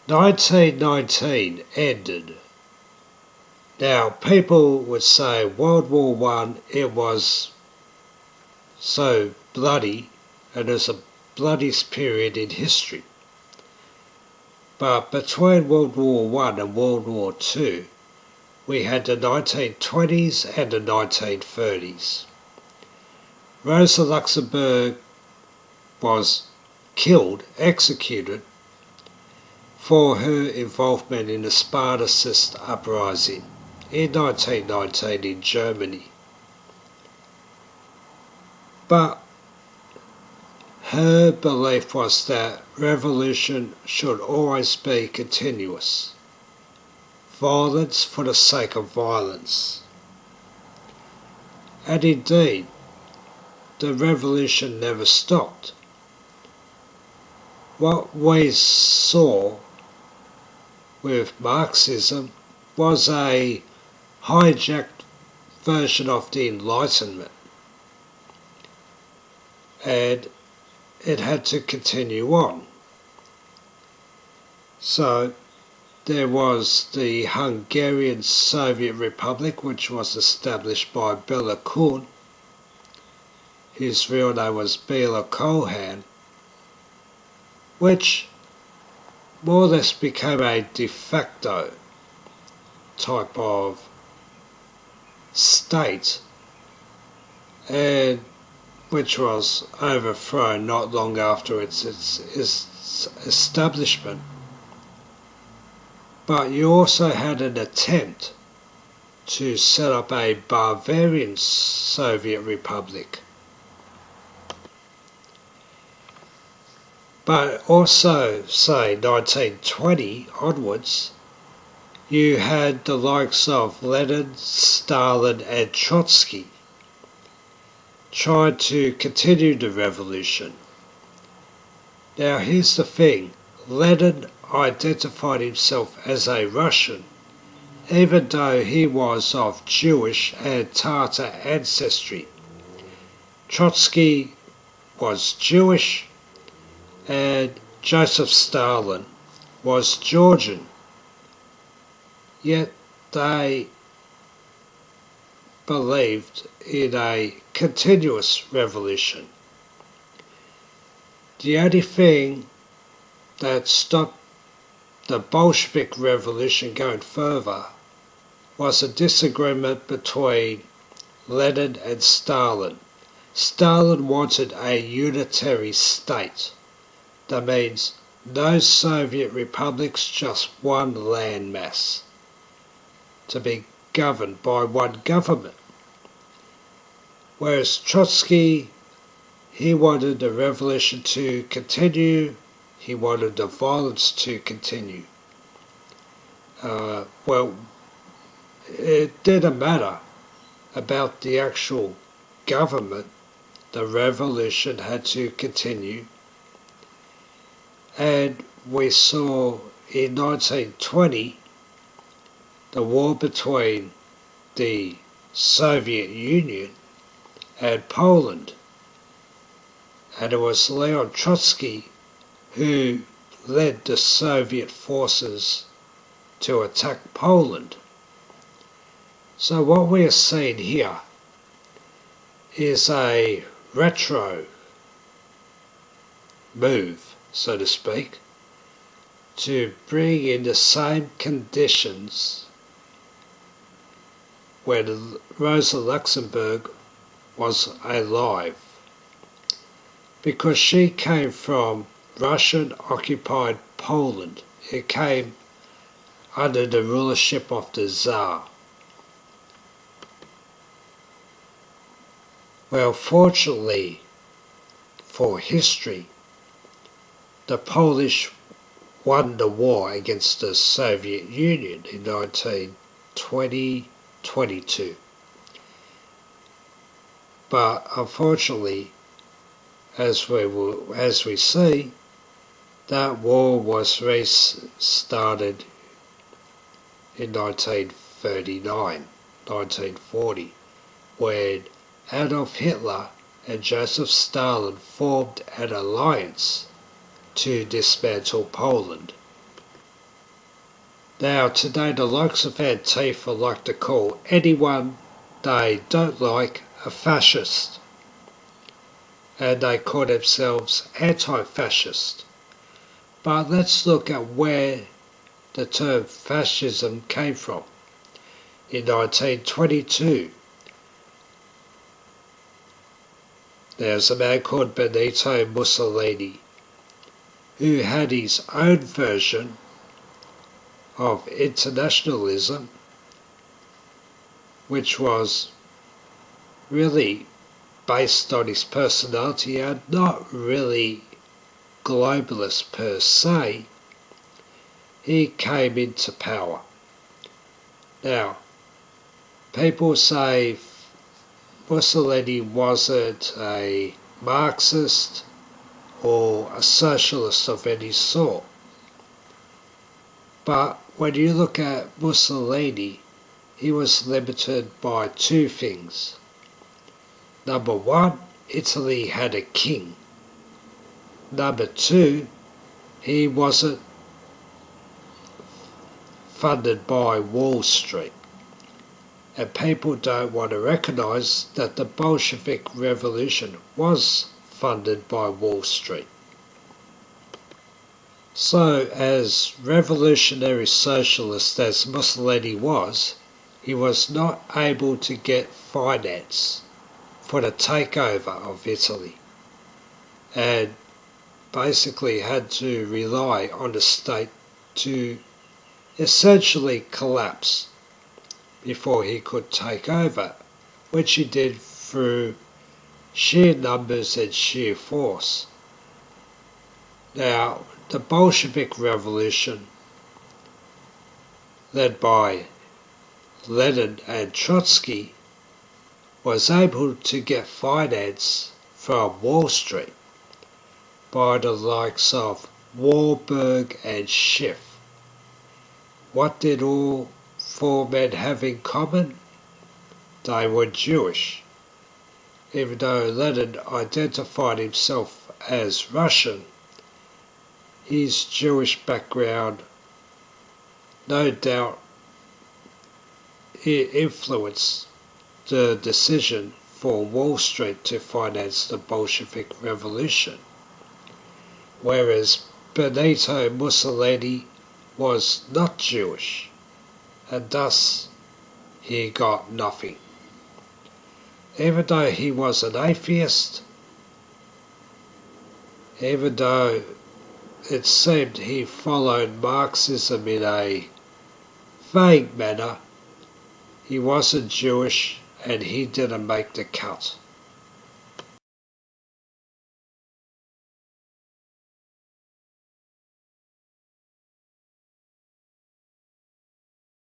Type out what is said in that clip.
1919 ended. Now, people would say World War One, it was so bloody, and it's the bloodiest period in history. But between World War One and World War Two, we had the 1920s and the 1930s. Rosa Luxemburg was killed, executed, for her involvement in the Spartacist uprising in 1919 in Germany. But her belief was that revolution should always be continuous. Violence for the sake of violence. And indeed, the revolution never stopped. What we saw with Marxism was a hijacked version of the Enlightenment, and it had to continue on. So there was the Hungarian Soviet Republic, which was established by Bela Kun. His real name was Bela Kohan, which more or less became a de facto type of state, and which was overthrown not long after its establishment. But you also had an attempt to set up a Bavarian Soviet Republic. But also, say, 1920 onwards, you had the likes of Lenin, Stalin and Trotsky trying to continue the revolution. Now here's the thing, Lenin identified himself as a Russian, even though he was of Jewish and Tartar ancestry. Trotsky was Jewish, and Joseph Stalin was Georgian. Yet they believed in a continuous revolution. The only thing that stopped the Bolshevik revolution going further was a disagreement between Lenin and Stalin. Stalin wanted a unitary state. That means no Soviet republics, just one landmass to be governed by one government. Whereas Trotsky, he wanted the revolution to continue, he wanted the violence to continue. Well, it didn't matter about the actual government, the revolution had to continue. And we saw in 1920 the war between the Soviet Union and Poland. And it was Leon Trotsky who led the Soviet forces to attack Poland. So what we are seeing here is a retro move, so to speak, to bring in the same conditions when Rosa Luxemburg was alive, because she came from Russian-occupied Poland. It came under the rulership of the Tsar. Well, fortunately for history, the Polish won the war against the Soviet Union in 1922. But unfortunately, as we see, that war was restarted in 1939, 1940, when Adolf Hitler and Joseph Stalin formed an alliance to dismantle Poland. Now, today the likes of Antifa like to call anyone they don't like a fascist, and they call themselves anti-fascist. But let's look at where the term fascism came from. In 1922, there's a man called Benito Mussolini who had his own version of internationalism, which was really based on his personality and not really globalist per se. He came into power. Now, people say Mussolini wasn't a Marxist or a socialist of any sort. But when you look at Mussolini, he was limited by two things. Number one, Italy had a king. Number two, he wasn't funded by Wall Street. And people don't want to recognise that the Bolshevik Revolution was funded by Wall Street. So, as revolutionary socialist as Mussolini was, he was not able to get finance for the takeover of Italy, and basically had to rely on the state to essentially collapse before he could take over, which he did through sheer numbers and sheer force. Now, the Bolshevik Revolution, led by Lenin and Trotsky, was able to get finance from Wall Street by the likes of Warburg and Schiff. What did all four men have in common? They were Jewish. Even though Lenin identified himself as Russian, his Jewish background no doubt influenced the decision for Wall Street to finance the Bolshevik Revolution, whereas Benito Mussolini was not Jewish, and thus he got nothing. Even though he was an atheist, even though it seemed he followed Marxism in a vague manner, he wasn't Jewish and he didn't make the cut.